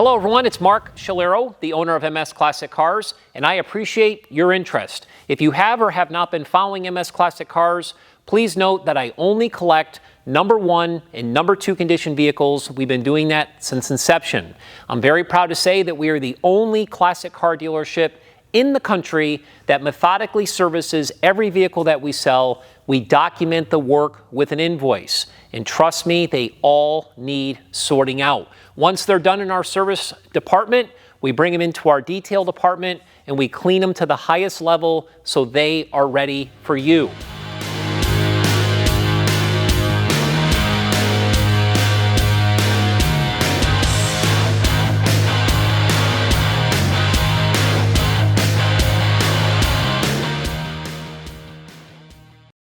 Hello everyone, it's Mark Shalero, the owner of MS Classic Cars, and I appreciate your interest. If you have or have not been following MS Classic Cars, please note that I only collect number 1 and number 2 condition vehicles. We've been doing that since inception. I'm very proud to say that we are the only classic car dealership in the country that methodically services every vehicle that we sell. We document the work with an invoice. And trust me, they all need sorting out. Once they're done in our service department, we bring them into our detail department and we clean them to the highest level so they are ready for you.